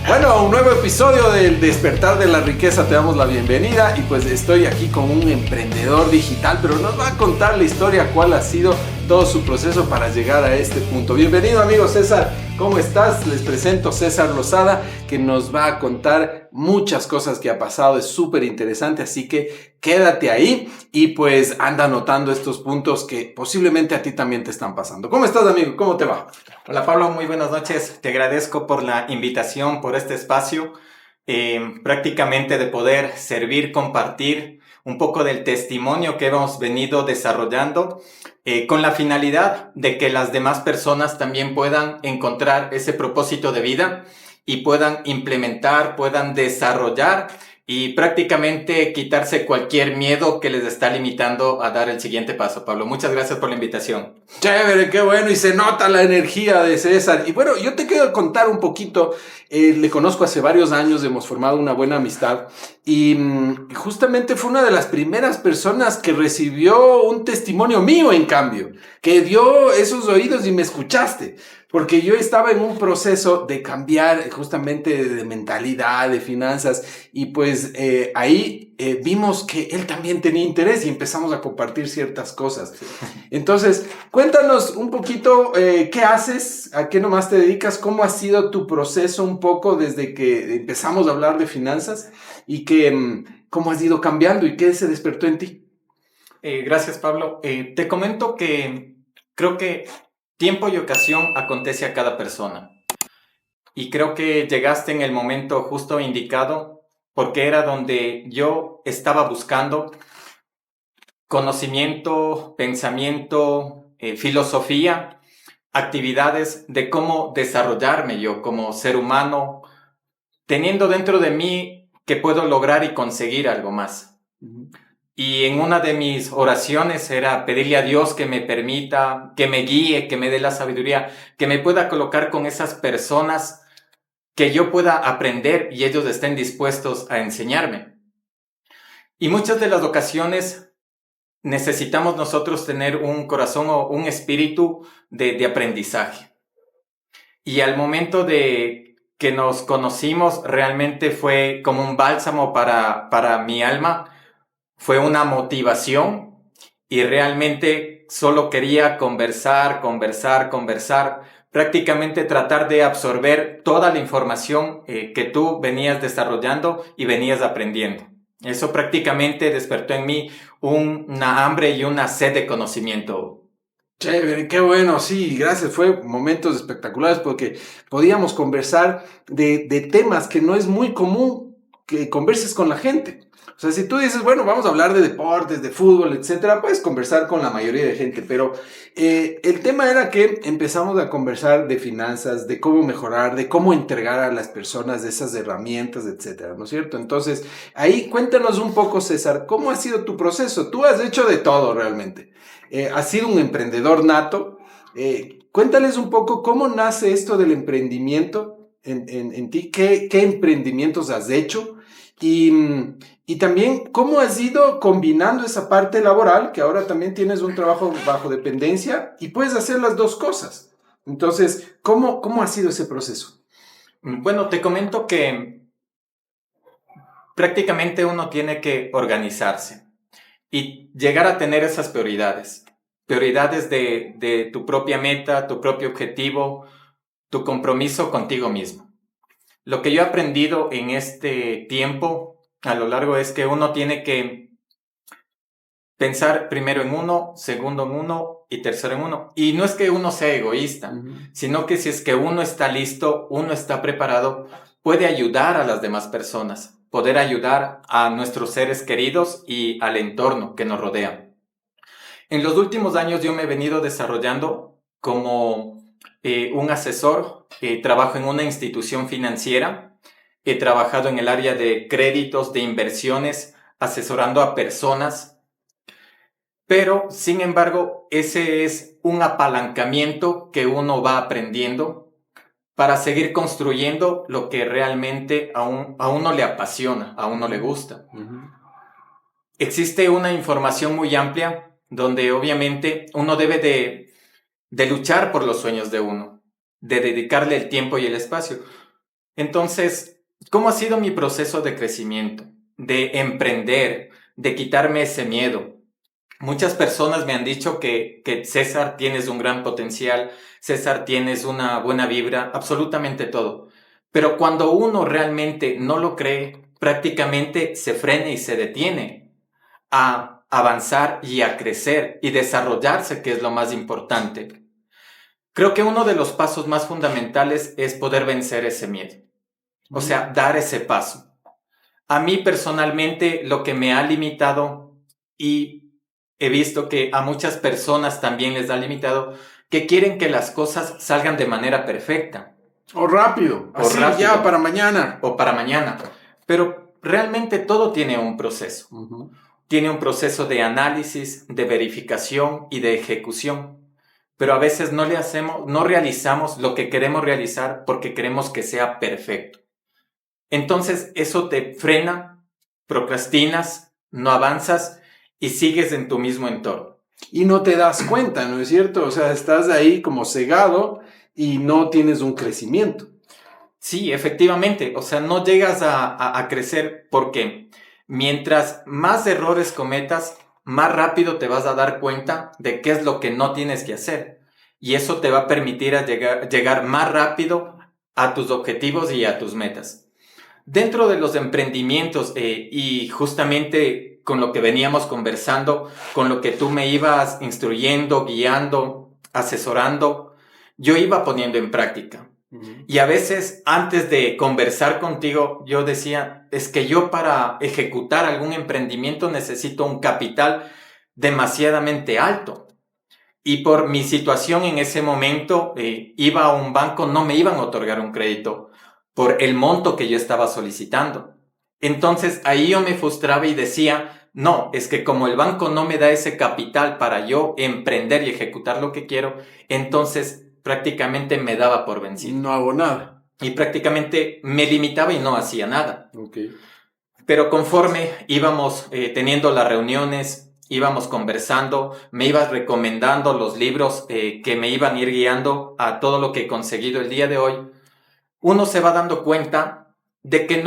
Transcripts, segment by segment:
Bueno, a un nuevo episodio del Despertar de la Riqueza te damos la bienvenida y pues estoy aquí con un emprendedor digital, pero nos va a contar la historia, cuál ha sido todo su proceso para llegar a este punto. Bienvenido, amigo César, ¿cómo estás? Les presento César Lozada, que nos va a contar muchas cosas que ha pasado, es súper interesante, así que quédate ahí y pues anda anotando estos puntos que posiblemente a ti también te están pasando. ¿Cómo estás, amigo? ¿Cómo te va? Hola Pablo, muy buenas noches. Te agradezco por la invitación, por este espacio, prácticamente de poder servir, compartir un poco del testimonio que hemos venido desarrollando con la finalidad de que las demás personas también puedan encontrar ese propósito de vida y puedan implementar, puedan desarrollar y prácticamente quitarse cualquier miedo que les está limitando a dar el siguiente paso. Pablo, muchas gracias por la invitación. Chévere, qué bueno, y se nota la energía de César. Y bueno, yo te quiero contar un poquito, le conozco hace varios años, hemos formado una buena amistad y justamente fue una de las primeras personas que recibió un testimonio mío, en cambio, que dio esos oídos y me escuchaste. Porque yo estaba en un proceso de cambiar justamente de mentalidad, de finanzas, y pues ahí vimos que él también tenía interés y empezamos a compartir ciertas cosas. Entonces, cuéntanos un poquito qué haces, a qué nomás te dedicas, cómo ha sido tu proceso un poco desde que empezamos a hablar de finanzas y cómo has ido cambiando y qué se despertó en ti. Gracias, Pablo. Te comento que creo que tiempo y ocasión acontece a cada persona. Y creo que llegaste en el momento justo indicado porque era donde yo estaba buscando conocimiento, pensamiento, filosofía, actividades de cómo desarrollarme yo como ser humano, teniendo dentro de mí que puedo lograr y conseguir algo más. Y en una de mis oraciones era pedirle a Dios que me permita, que me guíe, que me dé la sabiduría, que me pueda colocar con esas personas que yo pueda aprender y ellos estén dispuestos a enseñarme. Y muchas de las ocasiones necesitamos nosotros tener un corazón o un espíritu de aprendizaje. Y al momento de que nos conocimos, realmente fue como un bálsamo para mi alma, fue una motivación y realmente solo quería conversar, prácticamente tratar de absorber toda la información que tú venías desarrollando y venías aprendiendo. Eso prácticamente despertó en mí una hambre y una sed de conocimiento. Chévere, qué bueno, sí, gracias. Fue momentos espectaculares porque podíamos conversar de temas que no es muy común que converses con la gente. O sea, si tú dices, bueno, vamos a hablar de deportes, de fútbol, etcétera, puedes conversar con la mayoría de gente, pero el tema era que empezamos a conversar de finanzas, de cómo mejorar, de cómo entregar a las personas de esas herramientas, etcétera, ¿no es cierto? Entonces, ahí cuéntanos un poco, César, ¿cómo ha sido tu proceso? Tú has hecho de todo realmente. Has sido un emprendedor nato. Cuéntales un poco cómo nace esto del emprendimiento en ti, qué emprendimientos has hecho y también cómo has ido combinando esa parte laboral, que ahora también tienes un trabajo bajo dependencia y puedes hacer las dos cosas. Entonces, ¿cómo ha sido ese proceso? Bueno, te comento que prácticamente uno tiene que organizarse y llegar a tener esas prioridades. Prioridades de tu propia meta, tu propio objetivo, tu compromiso contigo mismo. Lo que yo he aprendido en este tiempo a lo largo es que uno tiene que pensar primero en uno, segundo en uno y tercero en uno. Y no es que uno sea egoísta, sino que si es que uno está listo, uno está preparado, puede ayudar a las demás personas, poder ayudar a nuestros seres queridos y al entorno que nos rodea. En los últimos años yo me he venido desarrollando como un asesor, trabajo en una institución financiera, he trabajado en el área de créditos, de inversiones, asesorando a personas, pero sin embargo ese es un apalancamiento que uno va aprendiendo para seguir construyendo lo que realmente a uno le apasiona, a uno le gusta. Existe una información muy amplia donde obviamente uno debe de luchar por los sueños de uno, de dedicarle el tiempo y el espacio. Entonces, ¿cómo ha sido mi proceso de crecimiento, de emprender, de quitarme ese miedo? Muchas personas me han dicho que César tienes un gran potencial, César tienes una buena vibra, absolutamente todo. Pero cuando uno realmente no lo cree, prácticamente se frena y se detiene a avanzar y a crecer y desarrollarse, que es lo más importante. Creo que uno de los pasos más fundamentales es poder vencer ese miedo, o sea, dar ese paso. A mí personalmente lo que me ha limitado, y he visto que a muchas personas también les ha limitado, que quieren que las cosas salgan de manera perfecta. O rápido, O así rápido. ya para mañana. O para mañana. Pero realmente todo tiene un proceso. Uh-huh. Tiene un proceso de análisis, de verificación y de ejecución. Pero a veces no realizamos lo que queremos realizar porque queremos que sea perfecto. Entonces eso te frena, procrastinas, no avanzas y sigues en tu mismo entorno. Y no te das cuenta, ¿no es cierto? O sea, estás ahí como cegado y no tienes un crecimiento. Sí, efectivamente. O sea, no llegas a crecer porque mientras más errores cometas, más rápido te vas a dar cuenta de qué es lo que no tienes que hacer. Y eso te va a permitir llegar más rápido a tus objetivos y a tus metas. Dentro de los emprendimientos y justamente con lo que veníamos conversando, con lo que tú me ibas instruyendo, guiando, asesorando, yo iba poniendo en práctica. Uh-huh. Y a veces antes de conversar contigo, yo decía, es que yo para ejecutar algún emprendimiento necesito un capital demasiadamente alto. Y por mi situación en ese momento, iba a un banco, no me iban a otorgar un crédito por el monto que yo estaba solicitando. Entonces ahí yo me frustraba y decía, no, es que como el banco no me da ese capital para yo emprender y ejecutar lo que quiero, entonces prácticamente me daba por vencido. No hago nada. Y prácticamente me limitaba y no hacía nada. Okay. Pero conforme íbamos teniendo las reuniones, íbamos conversando, me ibas recomendando los libros que me iban a ir guiando a todo lo que he conseguido el día de hoy, uno se va dando cuenta de que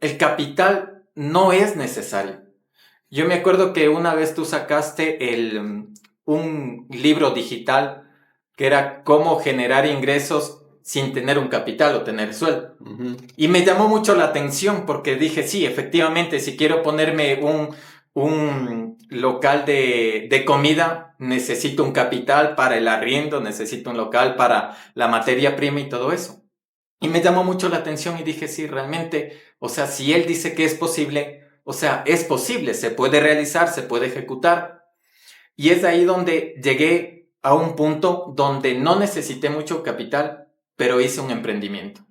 el capital no es necesario. Yo me acuerdo que una vez tú sacaste un libro digital que era cómo generar ingresos sin tener un capital o tener sueldo. Uh-huh. Y me llamó mucho la atención porque dije, sí, efectivamente, si quiero ponerme un local de comida, necesito un capital para el arriendo, necesito un local para la materia prima y todo eso. Y me llamó mucho la atención y dije, sí, realmente, o sea, si él dice que es posible, o sea, es posible, se puede realizar, se puede ejecutar. Y es ahí donde llegué a un punto donde no necesité mucho capital, pero hice un emprendimiento.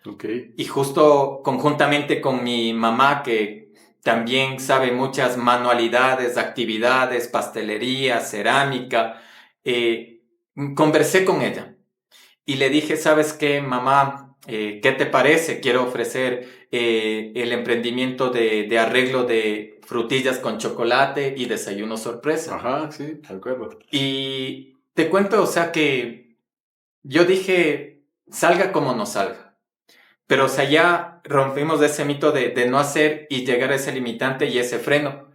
Okay. Y justo conjuntamente con mi mamá, que también sabe muchas manualidades, actividades, pastelería, cerámica, conversé con ella. Y le dije, ¿sabes qué, mamá? ¿Qué te parece? Quiero ofrecer el emprendimiento de arreglo de frutillas con chocolate y desayuno sorpresa. Ajá, sí, de acuerdo. Y te cuento, o sea, que yo dije, salga como no salga. Pero, o sea, ya rompimos ese mito de no hacer y llegar a ese limitante y ese freno.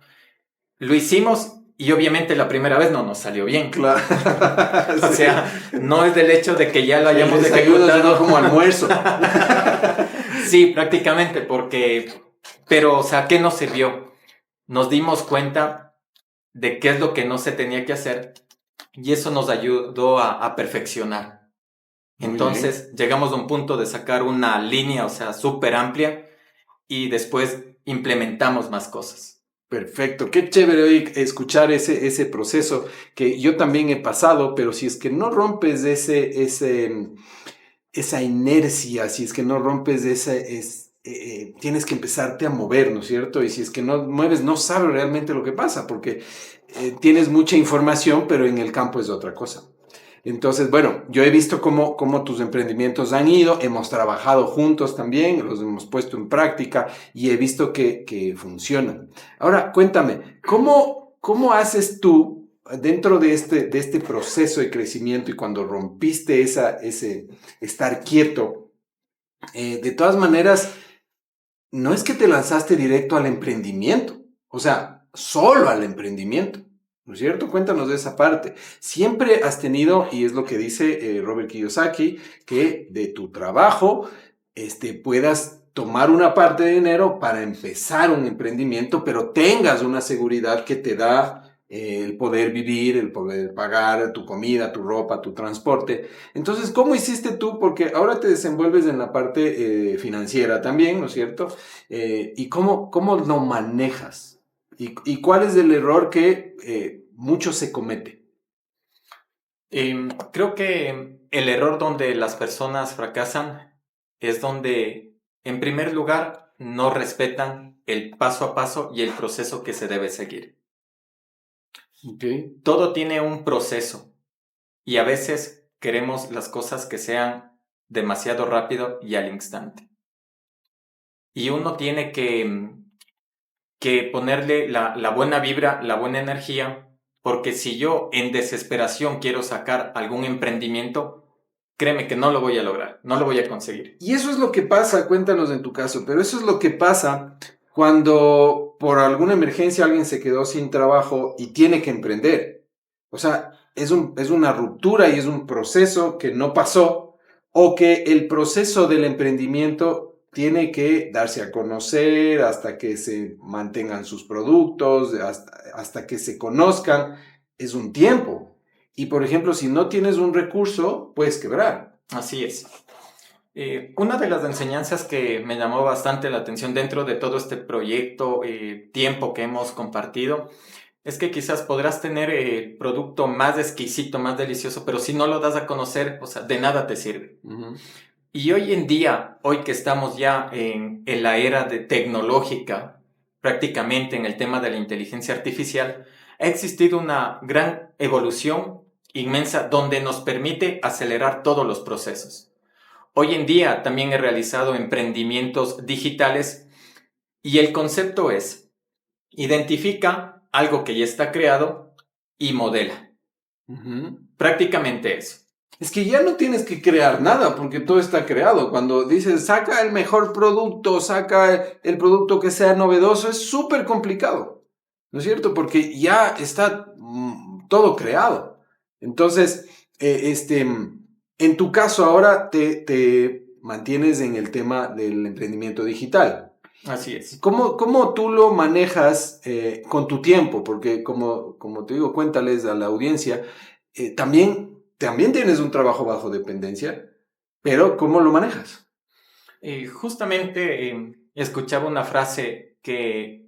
Lo hicimos. Y obviamente la primera vez no nos salió bien. Claro. O sea, no es del hecho de que ya lo hayamos ejecutado como almuerzo. Sí, prácticamente, pero, o sea, ¿qué nos sirvió? Nos dimos cuenta de qué es lo que no se tenía que hacer y eso nos ayudó a perfeccionar. Entonces, llegamos a un punto de sacar una línea, o sea, súper amplia y después implementamos más cosas. Perfecto, qué chévere hoy escuchar ese proceso que yo también he pasado, pero si es que no rompes esa inercia, si es que no rompes tienes que empezarte a mover, ¿no es cierto? Y si es que no mueves, no sabes realmente lo que pasa, porque tienes mucha información, pero en el campo es otra cosa. Entonces, bueno, yo he visto cómo tus emprendimientos han ido, hemos trabajado juntos también, los hemos puesto en práctica y he visto que funcionan. Ahora, cuéntame, ¿cómo haces tú dentro de este proceso de crecimiento y cuando rompiste ese estar quieto? de todas maneras, no es que te lanzaste directo al emprendimiento, o sea, solo al emprendimiento, ¿no es cierto? Cuéntanos de esa parte. Siempre has tenido, y es lo que dice Robert Kiyosaki, que de tu trabajo puedas tomar una parte de dinero para empezar un emprendimiento, pero tengas una seguridad que te da el poder vivir, el poder pagar tu comida, tu ropa, tu transporte. Entonces, ¿cómo hiciste tú? Porque ahora te desenvuelves en la parte financiera también, ¿no es cierto? ¿Y cómo lo manejas? ¿Y cuál es el error que mucho se comete? Creo que el error donde las personas fracasan es donde, en primer lugar, no respetan el paso a paso y el proceso que se debe seguir. Okay. Todo tiene un proceso y a veces queremos las cosas que sean demasiado rápido y al instante. Y uno tiene que ponerle la buena vibra, la buena energía, porque si yo en desesperación quiero sacar algún emprendimiento, créeme que no lo voy a lograr, no lo voy a conseguir. Y eso es lo que pasa, cuéntanos en tu caso, pero eso es lo que pasa cuando por alguna emergencia alguien se quedó sin trabajo y tiene que emprender. O sea, es una ruptura y es un proceso que no pasó, o que el proceso del emprendimiento tiene que darse a conocer hasta que se mantengan sus productos, hasta que se conozcan, es un tiempo. Y por ejemplo, si no tienes un recurso, puedes quebrar. Así es. Una de las enseñanzas que me llamó bastante la atención dentro de todo este proyecto, tiempo que hemos compartido, es que quizás podrás tener el producto más exquisito, más delicioso, pero si no lo das a conocer, o sea, de nada te sirve. Uh-huh. Y hoy en día, hoy que estamos ya en la era tecnológica, prácticamente en el tema de la inteligencia artificial, ha existido una gran evolución inmensa donde nos permite acelerar todos los procesos. Hoy en día también he realizado emprendimientos digitales y el concepto es: identifica algo que ya está creado y modela. Uh-huh. Prácticamente eso. Es que ya no tienes que crear nada porque todo está creado. Cuando dices saca el mejor producto, saca el producto que sea novedoso, es súper complicado, ¿no es cierto? Porque ya está todo creado. Entonces, en tu caso ahora te mantienes en el tema del emprendimiento digital. Así es. ¿Cómo tú lo manejas con tu tiempo? Porque como te digo, cuéntales a la audiencia, también tienes un trabajo bajo dependencia, pero ¿cómo lo manejas? Justamente escuchaba una frase que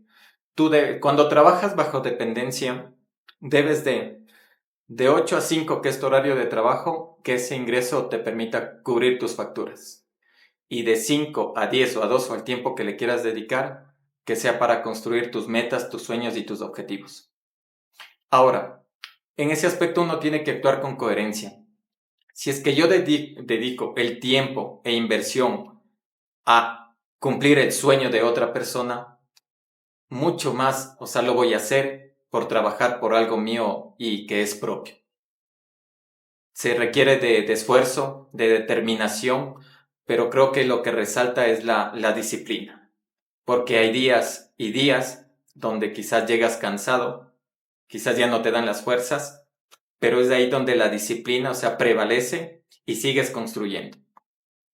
cuando trabajas bajo dependencia, debes de 8 a 5, que es tu horario de trabajo, que ese ingreso te permita cubrir tus facturas. Y de 5 a 10 o a 2 o el tiempo que le quieras dedicar, que sea para construir tus metas, tus sueños y tus objetivos. Ahora, en ese aspecto uno tiene que actuar con coherencia. Si es que yo dedico el tiempo e inversión a cumplir el sueño de otra persona, mucho más, o sea, lo voy a hacer por trabajar por algo mío y que es propio. Se requiere de esfuerzo, de determinación, pero creo que lo que resalta es la disciplina, porque hay días y días donde quizás llegas cansado, quizás ya no te dan las fuerzas, pero es ahí donde la disciplina, o sea, prevalece y sigues construyendo.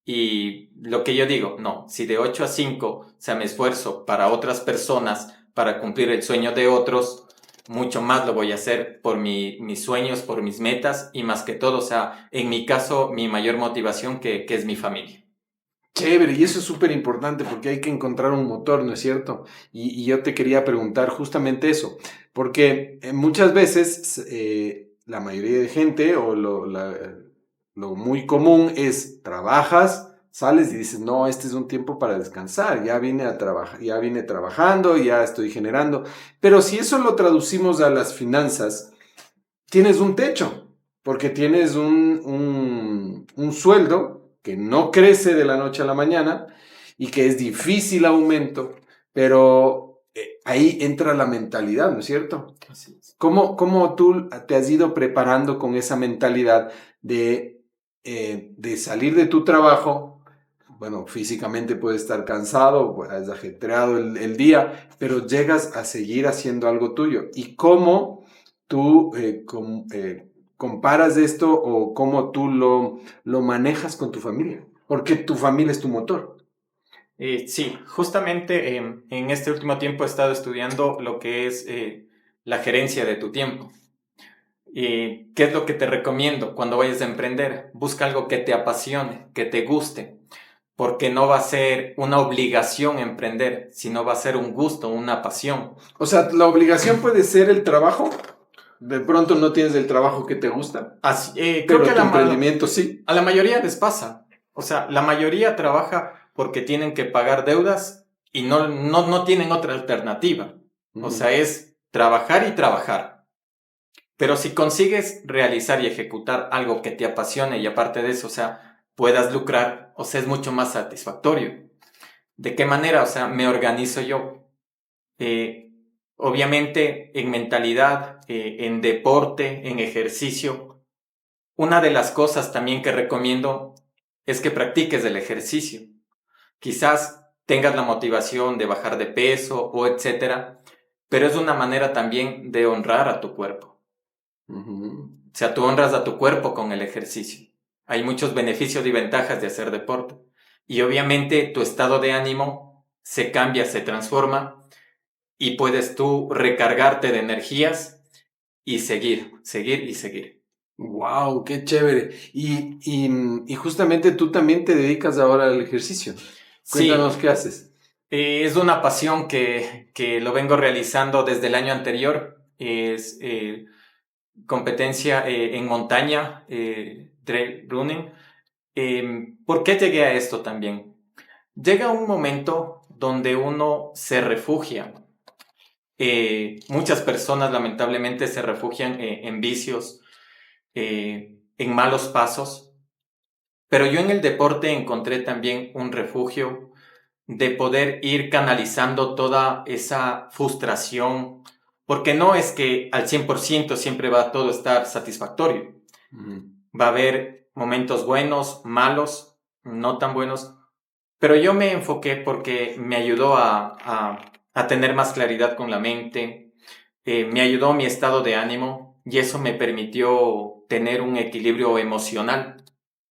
Y lo que yo digo, no, si de 8 a 5, o sea, me esfuerzo para otras personas, para cumplir el sueño de otros, mucho más lo voy a hacer por mis sueños, por mis metas y más que todo, o sea, en mi caso, mi mayor motivación que es mi familia. Chévere, y eso es súper importante porque hay que encontrar un motor, ¿no es cierto? Y yo te quería preguntar justamente eso, porque muchas veces la mayoría de gente o lo muy común es trabajas, sales y dices, no, este es un tiempo para descansar, ya vine a trabajar, ya vine trabajando, ya estoy generando, pero si eso lo traducimos a las finanzas, tienes un techo, porque tienes un sueldo que no crece de la noche a la mañana y que es difícil aumento, pero ahí entra la mentalidad, ¿no es cierto? Así es. ¿Cómo tú te has ido preparando con esa mentalidad de salir de tu trabajo, bueno, físicamente puedes estar cansado, has ajetreado el día, pero llegas a seguir haciendo algo tuyo. ¿Y cómo tú comparas esto o cómo tú lo manejas con tu familia? Porque tu familia es tu motor. Sí, justamente en este último tiempo he estado estudiando lo que es la gerencia de tu tiempo. ¿Qué es lo que te recomiendo cuando vayas a emprender? Busca algo que te apasione, que te guste, porque no va a ser una obligación emprender, sino va a ser un gusto, una pasión. O sea, la obligación puede ser el trabajo. De pronto no tienes el trabajo que te gusta, Creo pero que tu emprendimiento sí. a la mayoría les pasa. O sea, la mayoría trabaja porque tienen que pagar deudas y no tienen otra alternativa. O sea, es trabajar y trabajar. Pero si consigues realizar y ejecutar algo que te apasione y aparte de eso, o sea, puedas lucrar, o sea, es mucho más satisfactorio. ¿De qué manera? O sea, me organizo yo. Eh, Obviamente en mentalidad, en deporte, en ejercicio. Una de las cosas también que recomiendo es que practiques el ejercicio. Quizás tengas la motivación de bajar de peso o etcétera, pero es una manera también de honrar a tu cuerpo. O sea, tú honras a tu cuerpo con el ejercicio. Hay muchos beneficios y ventajas de hacer deporte. Y obviamente tu estado de ánimo se cambia, se transforma y puedes tú recargarte de energías y seguir, seguir y seguir. Wow, qué chévere. Y justamente tú también te dedicas ahora al ejercicio. Sí, Cuéntanos qué haces. es una pasión que lo vengo realizando desde el año anterior. Es competencia en montaña, trail running. ¿Por qué llegué a esto también? Llega un momento donde uno se refugia. Muchas personas lamentablemente se refugian en vicios, en malos pasos, pero yo en el deporte encontré también un refugio de poder ir canalizando toda esa frustración, porque no es que al 100% siempre va a todo estar satisfactorio. Va a haber momentos buenos, malos, no tan buenos, pero yo me enfoqué porque me ayudó a tener más claridad con la mente, me ayudó mi estado de ánimo y eso me permitió tener un equilibrio emocional.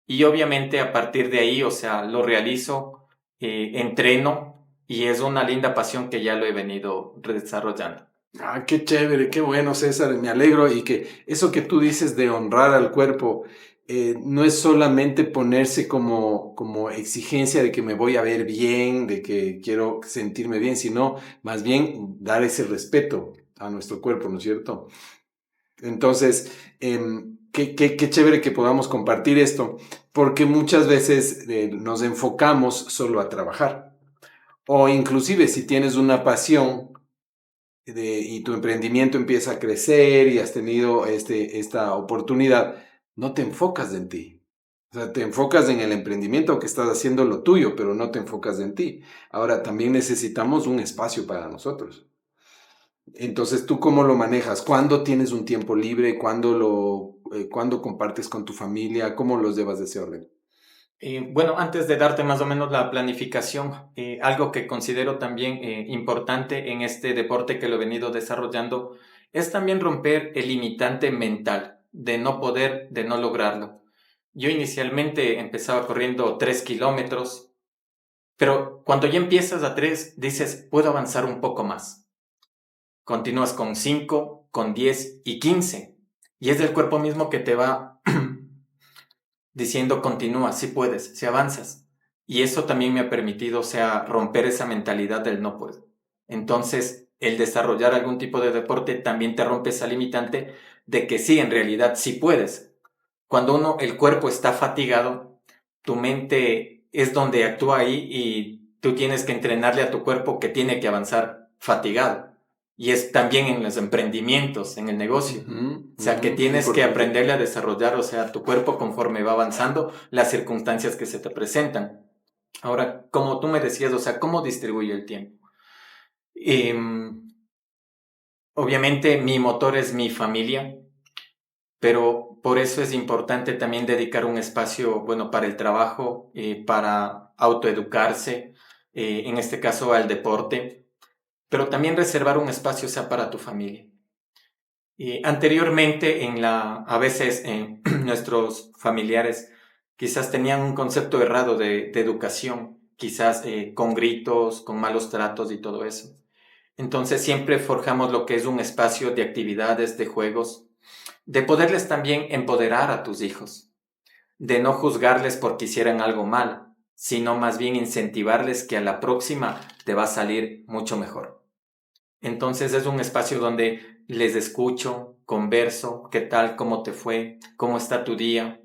Y obviamente a partir de ahí, o sea, lo realizo, entreno y es una linda pasión que ya lo he venido desarrollando. Ah, qué chévere, qué bueno, César, me alegro. Y que eso que tú dices de honrar al cuerpo, no es solamente ponerse como exigencia de que me voy a ver bien, de que quiero sentirme bien, sino más bien dar ese respeto a nuestro cuerpo, ¿no es cierto? Entonces, qué chévere que podamos compartir esto, porque muchas veces nos enfocamos solo a trabajar. O inclusive si tienes una pasión y tu emprendimiento empieza a crecer y has tenido esta oportunidad, no te enfocas en ti. O sea, te enfocas en el emprendimiento que estás haciendo lo tuyo, pero no te enfocas en ti. Ahora, también necesitamos un espacio para nosotros. Entonces, ¿tú cómo lo manejas? ¿Cuándo tienes un tiempo libre? ¿Cuándo compartes con tu familia? ¿Cómo los llevas de ese orden? Bueno, antes de darte más o menos la planificación, algo que considero también importante en este deporte que lo he venido desarrollando es también romper el limitante mental de no poder, de no lograrlo. Yo inicialmente empezaba corriendo 3 kilómetros, pero cuando ya empiezas a 3, dices, puedo avanzar un poco más. Continúas con 5, con 10 y 15. Y es el cuerpo mismo que te va diciendo continúa, si puedes, si avanzas. Y eso también me ha permitido, o sea, romper esa mentalidad del no puedo. Entonces, el desarrollar algún tipo de deporte también te rompe esa limitante de que sí, en realidad sí puedes. Cuando el cuerpo está fatigado, tu mente es donde actúa ahí y tú tienes que entrenarle a tu cuerpo que tiene que avanzar fatigado. Y es también en los emprendimientos, en el negocio. O sea, que tienes que Importante. aprenderle a desarrollar, o sea, tu cuerpo conforme va avanzando, las circunstancias que se te presentan. Ahora, como tú me decías, o sea, ¿cómo distribuyo el tiempo? Obviamente mi motor es mi familia, pero Por eso es importante también dedicar un espacio, bueno, para el trabajo, para autoeducarse, en este caso al deporte, pero también reservar un espacio, sea para tu familia. Anteriormente, a veces nuestros familiares quizás tenían un concepto errado de educación, quizás con gritos, con malos tratos y todo eso. Entonces siempre forjamos lo que es un espacio de actividades, de juegos, de poderles también empoderar a tus hijos, de no juzgarles porque hicieran algo mal, sino más bien incentivarles que a la próxima te va a salir mucho mejor. Entonces es un espacio donde les escucho, converso, qué tal, cómo te fue, cómo está tu día,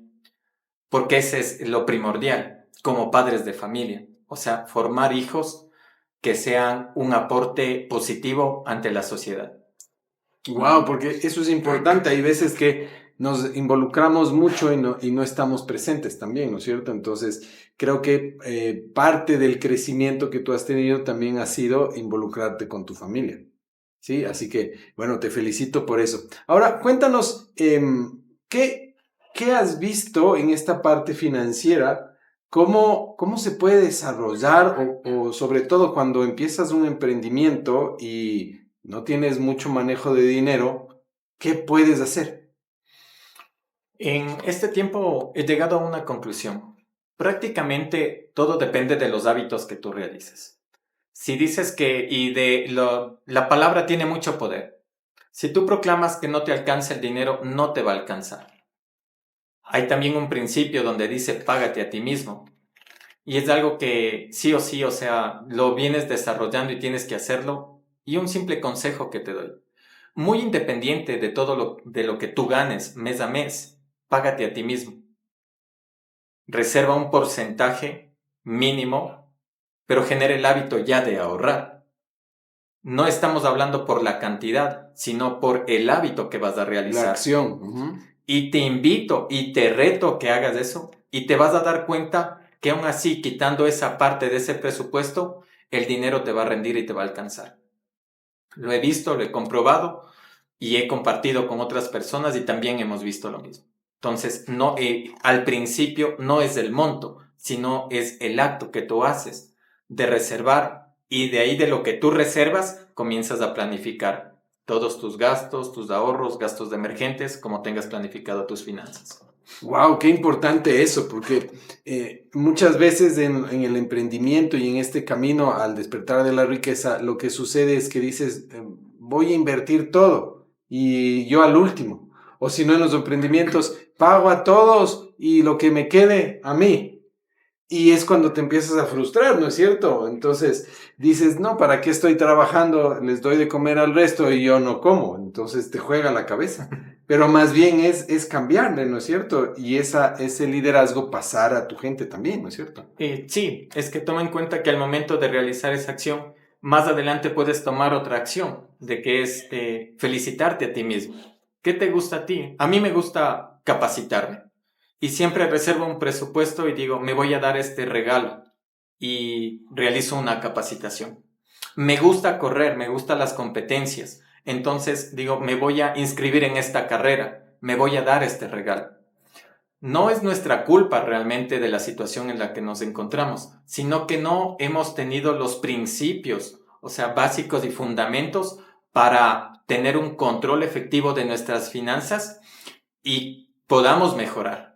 porque ese es lo primordial como padres de familia, o sea, formar hijos que sean un aporte positivo ante la sociedad. Wow, porque eso es importante. Hay veces que nos involucramos mucho y no estamos presentes también, ¿no es cierto? Entonces, creo que parte del crecimiento que tú has tenido también ha sido involucrarte con tu familia, ¿sí? Así que, bueno, te felicito por eso. Ahora, cuéntanos, ¿qué has visto en esta parte financiera? ¿Cómo se puede desarrollar o sobre todo cuando empiezas un emprendimiento y no tienes mucho manejo de dinero, ¿qué puedes hacer? En este tiempo he llegado a una conclusión. Prácticamente todo depende de los hábitos que tú realices. Si dices la palabra tiene mucho poder. Si tú proclamas que no te alcanza el dinero, no te va a alcanzar. Hay también un principio donde dice págate a ti mismo. Y es algo que sí o sí, o sea, lo vienes desarrollando y tienes que hacerlo. Y un simple consejo que te doy. Muy independiente de de lo que tú ganes mes a mes, págate a ti mismo. Reserva un porcentaje mínimo, pero genera el hábito ya de ahorrar. No estamos hablando por la cantidad, sino por el hábito que vas a realizar. La acción. Uh-huh. Y te invito y te reto que hagas eso y te vas a dar cuenta que aún así, quitando esa parte de ese presupuesto, el dinero te va a rendir y te va a alcanzar. Lo he visto, lo he comprobado y he compartido con otras personas y también hemos visto lo mismo. Entonces, no, al principio no es el monto, sino es el acto que tú haces de reservar y de ahí de lo que tú reservas comienzas a planificar todos tus gastos, tus ahorros, gastos de emergentes, como tengas planificado tus finanzas. Wow, qué importante eso, porque muchas veces en el emprendimiento y en este camino al despertar de la riqueza, lo que sucede es que dices, voy a invertir todo y yo al último. O si no, en los emprendimientos, pago a todos y lo que me quede a mí. Y es cuando te empiezas a frustrar, ¿no es cierto? Entonces dices, no, ¿para qué estoy trabajando? Les doy de comer al resto y yo no como. Entonces te juega la cabeza. Pero más bien es cambiarle, ¿no es cierto? Y ese liderazgo pasar a tu gente también, ¿no es cierto? Sí, es que toma en cuenta que al momento de realizar esa acción, más adelante puedes tomar otra acción, de que es felicitarte a ti mismo. ¿Qué te gusta a ti? A mí me gusta capacitarme. Y siempre reservo un presupuesto y digo, me voy a dar este regalo y realizo una capacitación. Me gusta correr, me gustan las competencias. Entonces digo, me voy a inscribir en esta carrera, me voy a dar este regalo. No es nuestra culpa realmente de la situación en la que nos encontramos, sino que no hemos tenido los principios, o sea, básicos y fundamentos para tener un control efectivo de nuestras finanzas y podamos mejorar.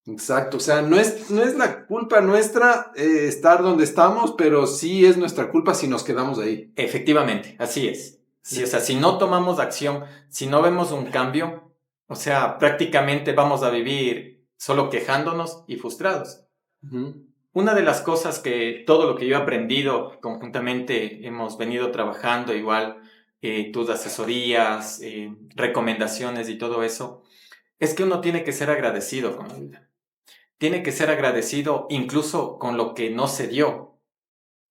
Exacto, o sea, no es la culpa nuestra estar donde estamos, pero sí es nuestra culpa si nos quedamos ahí. Efectivamente, así es. Sí, o sea, si no tomamos acción, si no vemos un cambio, o sea, prácticamente vamos a vivir solo quejándonos y frustrados. Uh-huh. Una de las cosas que todo lo que yo he aprendido conjuntamente hemos venido trabajando, igual tus asesorías, recomendaciones y todo eso, es que uno tiene que ser agradecido con la vida. Tiene que ser agradecido incluso con lo que no se dio.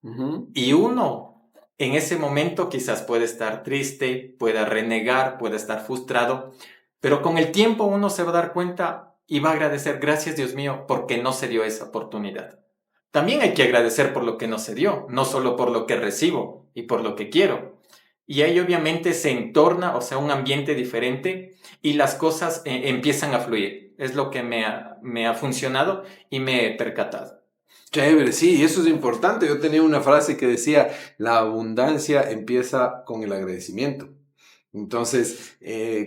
Uh-huh. Y uno en ese momento quizás puede estar triste, pueda renegar, pueda estar frustrado, pero con el tiempo uno se va a dar cuenta y va a agradecer, gracias Dios mío, porque no se dio esa oportunidad. También hay que agradecer por lo que no se dio, no solo por lo que recibo y por lo que quiero. y ahí obviamente se entorna, o sea, un ambiente diferente y las cosas empiezan a fluir. Es lo que me ha funcionado y me he percatado. Chévere, sí, eso es importante. Yo tenía una frase que decía, la abundancia empieza con el agradecimiento. Entonces,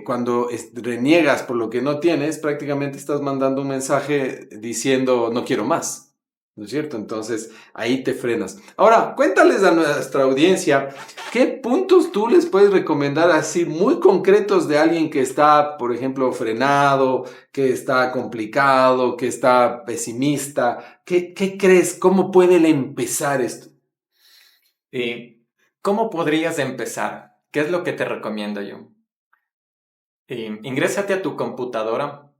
cuando reniegas por lo que no tienes, prácticamente estás mandando un mensaje diciendo, no quiero más. ¿No es cierto? Entonces, ahí te frenas. Ahora, cuéntales a nuestra audiencia, ¿qué puntos tú les puedes recomendar así muy concretos de alguien que está, por ejemplo, frenado, que está complicado, que está pesimista? ¿Qué crees? ¿Cómo puede él empezar esto? ¿Cómo podrías empezar? ¿Qué es lo que te recomiendo yo? Ingrésate a tu computadora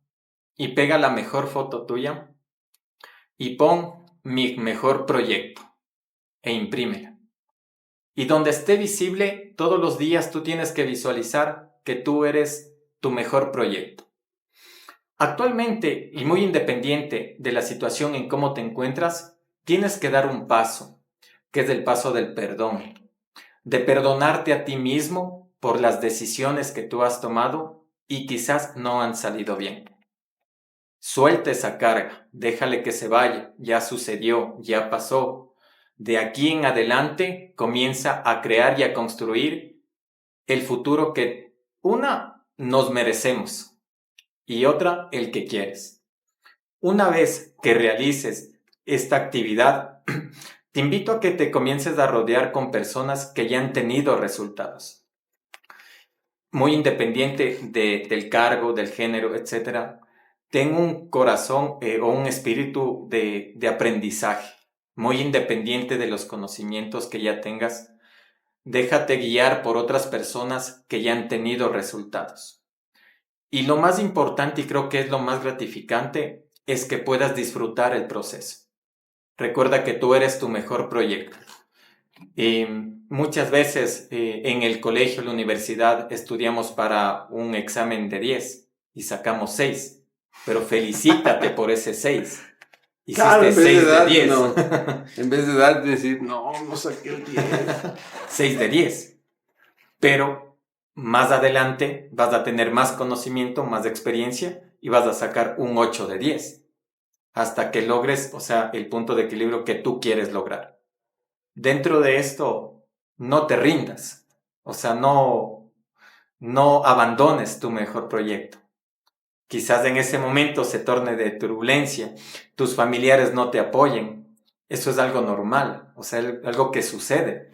y pega la mejor foto tuya y pon mi mejor proyecto e imprímela. Y donde esté visible, todos los días tú tienes que visualizar que tú eres tu mejor proyecto. Actualmente, y muy independiente de la situación en cómo te encuentras, tienes que dar un paso, que es el paso del perdón, de perdonarte a ti mismo por las decisiones que tú has tomado y quizás no han salido bien. Suelta esa carga, déjale que se vaya, ya sucedió, ya pasó. De aquí en adelante comienza a crear y a construir el futuro que una nos merecemos y otra el que quieres. Una vez que realices esta actividad, te invito a que te comiences a rodear con personas que ya han tenido resultados. Muy independiente del cargo, del género, etc. Ten un corazón o un espíritu de aprendizaje, muy independiente de los conocimientos que ya tengas. Déjate guiar por otras personas que ya han tenido resultados. Y lo más importante, y creo que es lo más gratificante, es que puedas disfrutar el proceso. Recuerda que tú eres tu mejor proyecto. Muchas veces en el colegio, en la universidad, estudiamos para un examen de 10 y sacamos 6, pero felicítate por ese 6. Claro, Hiciste en vez de 6 de dar, 10. no. En vez de dar, decir, no, no saqué el 10. 6 de 10. Pero más adelante vas a tener más conocimiento, más experiencia y vas a sacar un 8 de 10. Hasta que logres, o sea, el punto de equilibrio que tú quieres lograr. Dentro de esto, no te rindas. O sea, no abandones tu mejor proyecto. Quizás en ese momento se torne de turbulencia, tus familiares no te apoyen. Eso es algo normal, o sea, algo que sucede.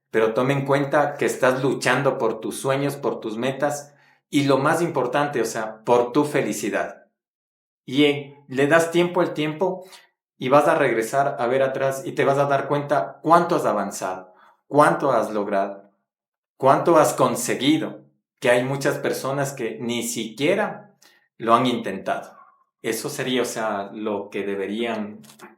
Pero tome en cuenta que estás luchando por tus sueños, por tus metas y lo más importante, o sea, por tu felicidad. Y le das tiempo al tiempo y vas a regresar a ver atrás y te vas a dar cuenta cuánto has avanzado, cuánto has logrado, cuánto has conseguido, que hay muchas personas que ni siquiera lo han intentado. Eso sería, o sea, lo que deberían iniciar.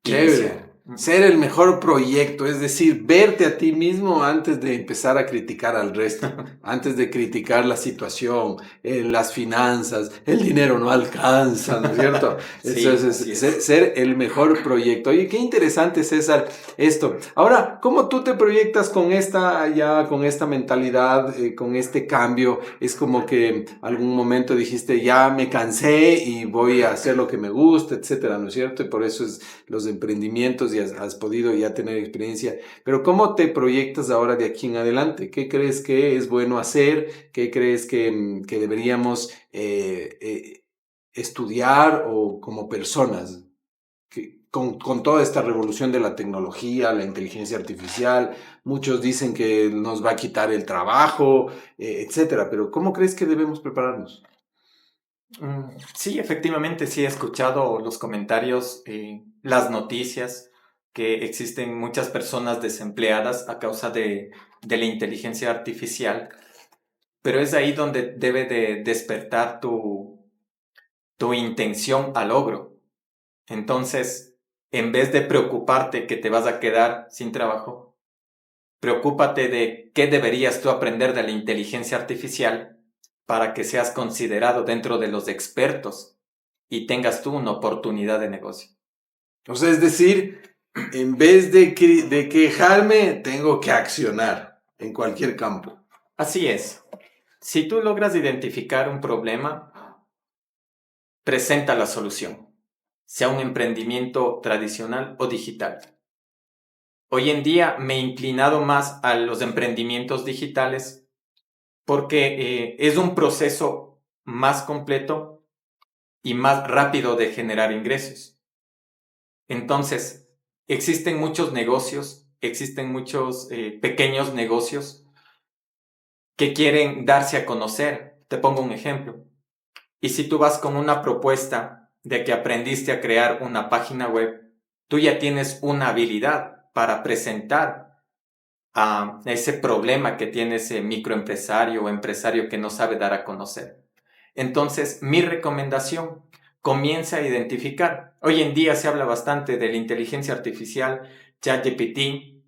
Chévere. Ser el mejor proyecto, es decir, verte a ti mismo antes de empezar a criticar al resto, antes de criticar la situación, las finanzas, el dinero no alcanza, ¿no es cierto? Sí, Eso así es es. ser el mejor proyecto. Oye, qué interesante, César, esto. Ahora, ¿cómo tú te proyectas con con esta mentalidad, con este cambio? Es como que algún momento dijiste, ya me cansé y voy a hacer lo que me gusta, etcétera, ¿no es cierto? Y por eso es los emprendimientos y has podido ya tener experiencia. Pero ¿cómo te proyectas ahora de aquí en adelante? ¿Qué crees que es bueno hacer? ¿Qué crees que deberíamos estudiar o como personas? Con toda esta revolución de la tecnología, la inteligencia artificial, muchos dicen que nos va a quitar el trabajo, etcétera. Pero ¿cómo crees que debemos prepararnos? Sí, efectivamente, sí he escuchado los comentarios, las noticias, que existen muchas personas desempleadas a causa de la inteligencia artificial, pero es ahí donde debe de despertar tu intención al logro. Entonces, en vez de preocuparte que te vas a quedar sin trabajo, preocúpate de qué deberías tú aprender de la inteligencia artificial para que seas considerado dentro de los expertos y tengas tú una oportunidad de negocio. O sea, es decir, en vez de quejarme, tengo que accionar. en cualquier campo. Así es. Si tú logras identificar un problema, presenta la solución, sea un emprendimiento tradicional o digital. Hoy en día me he inclinado más a los emprendimientos digitales porque es un proceso más completo y más rápido de generar ingresos. Entonces, existen muchos negocios, existen muchos pequeños negocios que quieren darse a conocer. Te pongo un ejemplo. Y si tú vas con una propuesta de que aprendiste a crear una página web, tú ya tienes una habilidad para presentar a ese problema que tiene ese microempresario o empresario que no sabe dar a conocer. Entonces, mi recomendación, comienza a identificar. Hoy en día se habla bastante de la inteligencia artificial, ChatGPT,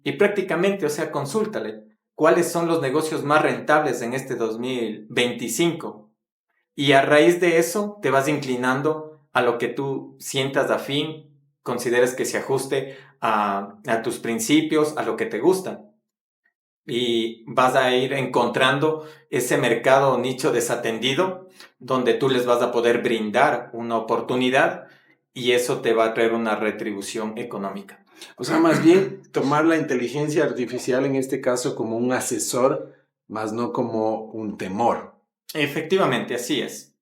y prácticamente, o sea, consúltale cuáles son los negocios más rentables en este 2025. Y a raíz de eso te vas inclinando a lo que tú sientas afín, consideres que se ajuste a tus principios, a lo que te gusta. Y vas a ir encontrando ese mercado o nicho desatendido donde tú les vas a poder brindar una oportunidad y eso te va a traer una retribución económica. O sea, más bien tomar la inteligencia artificial en este caso como un asesor, más no como un temor. Efectivamente, así es.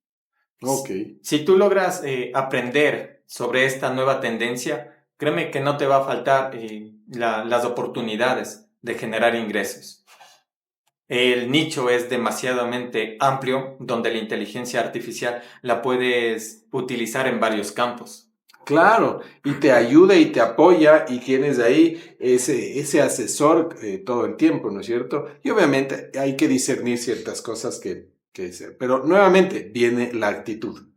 Ok. Si tú logras aprender sobre esta nueva tendencia, créeme que no te va a faltar las oportunidades de generar ingresos. El nicho es demasiadamente amplio donde la inteligencia artificial la puedes utilizar en varios campos. Claro, y te ayuda y te apoya y tienes ahí ese asesor todo el tiempo, ¿no es cierto? Y obviamente hay que discernir ciertas cosas que hacer. Pero nuevamente viene la actitud,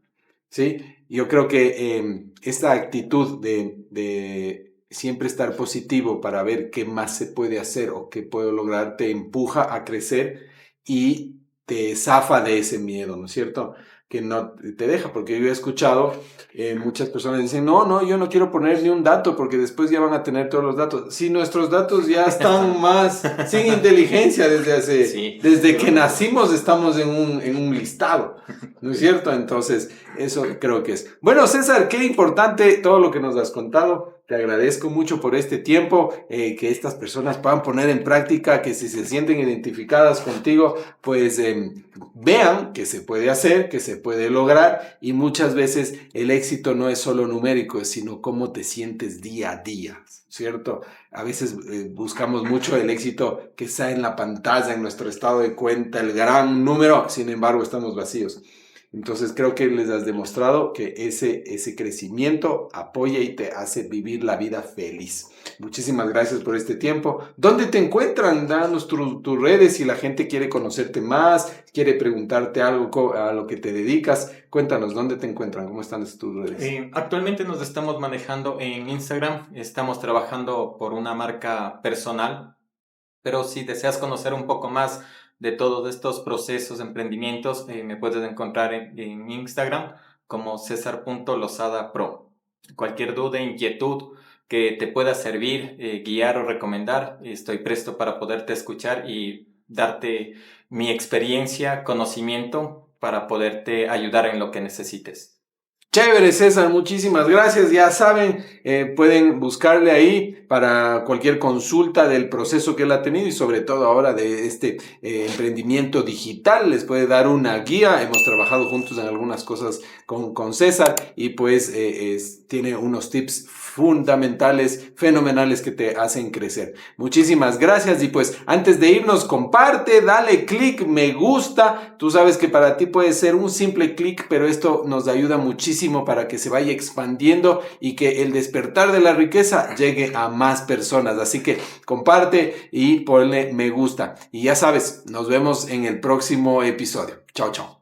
¿sí? Yo creo que esta actitud de siempre estar positivo para ver qué más se puede hacer o qué puedo lograr te empuja a crecer y te zafa de ese miedo, ¿no es cierto? Que no te deja, porque yo he escuchado muchas personas dicen, no, yo no quiero poner ni un dato porque después ya van a tener todos los datos. Si nuestros datos ya están más sin inteligencia desde que nacimos estamos en un listado, ¿no es cierto? Entonces, eso creo que es. Bueno, César, qué importante todo lo que nos has contado. Te agradezco mucho por este tiempo, que estas personas puedan poner en práctica, que si se sienten identificadas contigo, pues vean que se puede hacer, que se puede lograr, y muchas veces el éxito no es solo numérico, sino cómo te sientes día a día, ¿cierto? A veces buscamos mucho el éxito que está en la pantalla, en nuestro estado de cuenta, el gran número, sin embargo estamos vacíos. Entonces creo que les has demostrado que ese crecimiento apoya y te hace vivir la vida feliz. Muchísimas gracias por este tiempo. ¿Dónde te encuentran? Danos tus redes si la gente quiere conocerte más, quiere preguntarte algo a lo que te dedicas. Cuéntanos, ¿dónde te encuentran? ¿Cómo están tus redes? Actualmente nos estamos manejando en Instagram. Estamos trabajando por una marca personal. Pero si deseas conocer un poco más de todos estos procesos, emprendimientos, me puedes encontrar en Instagram como cesar.losadapro. Cualquier duda, inquietud que te pueda servir, guiar o recomendar, estoy presto para poderte escuchar y darte mi experiencia, conocimiento para poderte ayudar en lo que necesites. Chévere, César, muchísimas gracias. Ya saben, pueden buscarle ahí para cualquier consulta del proceso que él ha tenido y sobre todo ahora de este emprendimiento digital. Les puede dar una guía. Hemos trabajado juntos en algunas cosas con César y pues tiene unos tips fundamentales, fenomenales que te hacen crecer. Muchísimas gracias y pues antes de irnos, comparte, dale clic, me gusta. Tú sabes que para ti puede ser un simple clic, pero esto nos ayuda muchísimo para que se vaya expandiendo y que el despertar de la riqueza llegue a más personas. Así que comparte y ponle me gusta. Y ya sabes, nos vemos en el próximo episodio. Chao, chao.